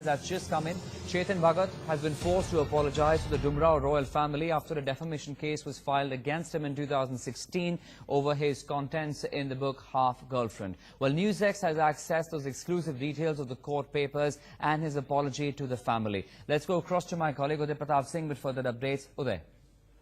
That's just come in. Chetan Bhagat has been forced to apologize to the Dumraon royal family after a defamation case was filed against him in 2016 over his contents in the book Half Girlfriend. Well, NewsX has accessed those exclusive details of the court papers and his apology to the family. Let's go across to my colleague Uday Pratap Singh with further updates. Uday.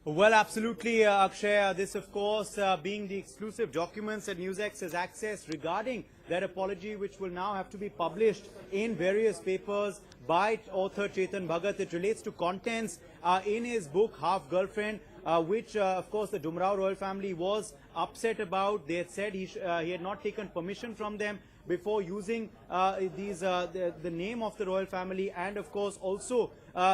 Well, absolutely, Akshay. This, of course, being the exclusive documents that NewsX has accessed regarding that apology, which will now have to be published in various papers by author Chetan Bhagat. It relates to contents in his book Half Girlfriend, which, of course, the Dumraon royal family was upset about. They had said he had not taken permission from them before using the name of the royal family, and of course also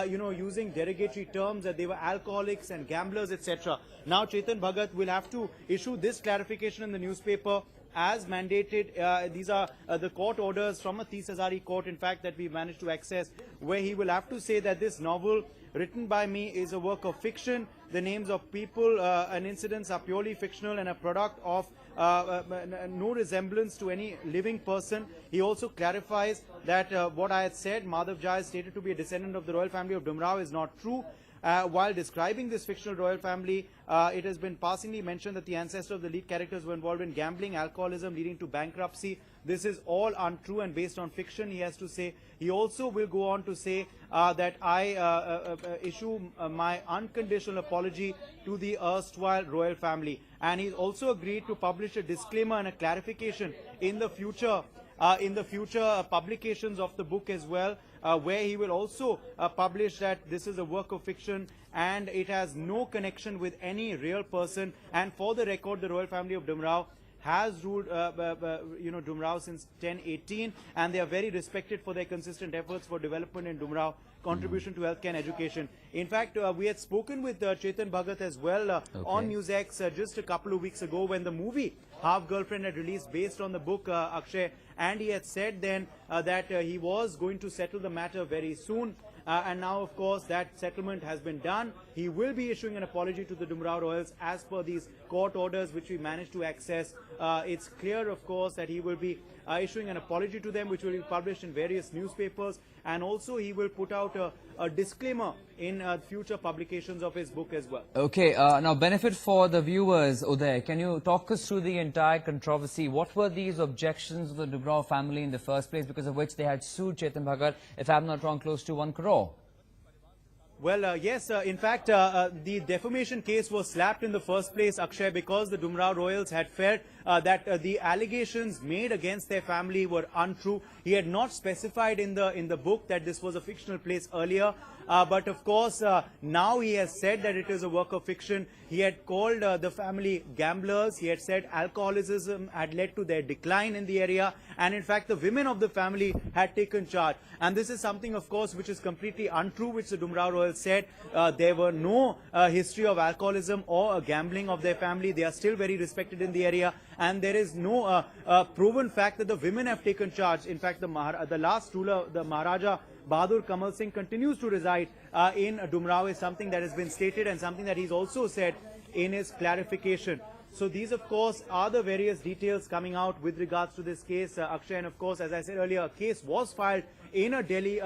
using derogatory terms, that they were alcoholics and gamblers, etc. Now Chetan Bhagat will have to issue this clarification in the newspaper as mandated. These are the court orders from a 30 Hazari court, in fact, that we managed to access, where he will have to say that this novel written by me is a work of fiction. The names of people and incidents are purely fictional and a product of no resemblance to any living person. He also clarifies that what I had said, Madhav Jha is stated to be a descendant of the royal family of Dumraon, is not true. While describing this fictional royal family, it has been passingly mentioned that the ancestors of the lead characters were involved in gambling, alcoholism leading to bankruptcy. This is all untrue and based on fiction, he has to say. He also will go on to say that I issue my unconditional apology to the erstwhile royal family. And he's also agreed to publish a disclaimer and a clarification in the future publications of the book as well, where he will also publish that this is a work of fiction and it has no connection with any real person. And for the record, the royal family of Dumraon has ruled Dumraon since 1018, and they are very respected for their consistent efforts for development in Dumraon, contribution to healthcare and education. In fact, we had spoken with Chetan Bhagat as well on NewsX just a couple of weeks ago when the movie Half Girlfriend had released based on the book, Akshay, and he had said then that he was going to settle the matter very soon. And now, of course, that settlement has been done. He will be issuing an apology to the Dumraon Royals as per these court orders which we managed to access. It's clear, of course, that he will be issuing an apology to them, which will be published in various newspapers. And also he will put out a disclaimer in future publications of his book as well. Okay, now benefit for the viewers, Uday. Can you talk us through the entire controversy? What were these objections of the Dumraon family in the first place, because of which they had sued Chetan Bhagat, if I'm not wrong, close to 1 crore? Well, yes, in fact, the defamation case was slapped in the first place, Akshay, because the Dumraon Royals had felt that the allegations made against their family were untrue. He had not specified in the book that this was a fictional place earlier. But of course, now he has said that it is a work of fiction. He had called the family gamblers. He had said alcoholism had led to their decline in the area. And in fact, the women of the family had taken charge. And this is something, of course, which is completely untrue, which the Dumraon Royals said. There were no history of alcoholism or gambling of their family. They are still very respected in the area. And there is no proven fact that the women have taken charge. In fact, the last ruler, the Maharaja Bahadur Kamal Singh, continues to reside in Dumraon, is something that has been stated and something that he's also said in his clarification. So these, of course, are the various details coming out with regards to this case, Akshay. And of course, as I said earlier, a case was filed in a Delhi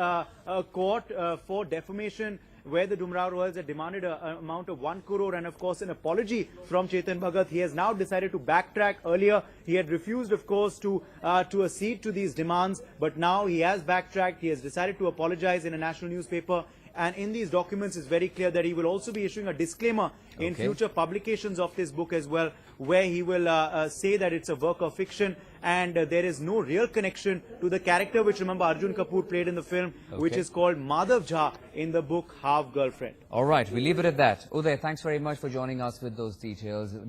court for defamation, where the Dumraon Royals had demanded an amount of 1 crore and, of course, an apology from Chetan Bhagat. He has now decided to backtrack. Earlier, he had refused, of course, to accede to these demands, but now he has backtracked. He has decided to apologize in a national newspaper. And in these documents, it's very clear that he will also be issuing a disclaimer in future publications of this book as well, where he will say that it's a work of fiction and there is no real connection to the character which, remember, Arjun Kapoor played in the film, which is called Madhav Jha in the book Half Girlfriend. All right, we leave it at that. Uday, thanks very much for joining us with those details.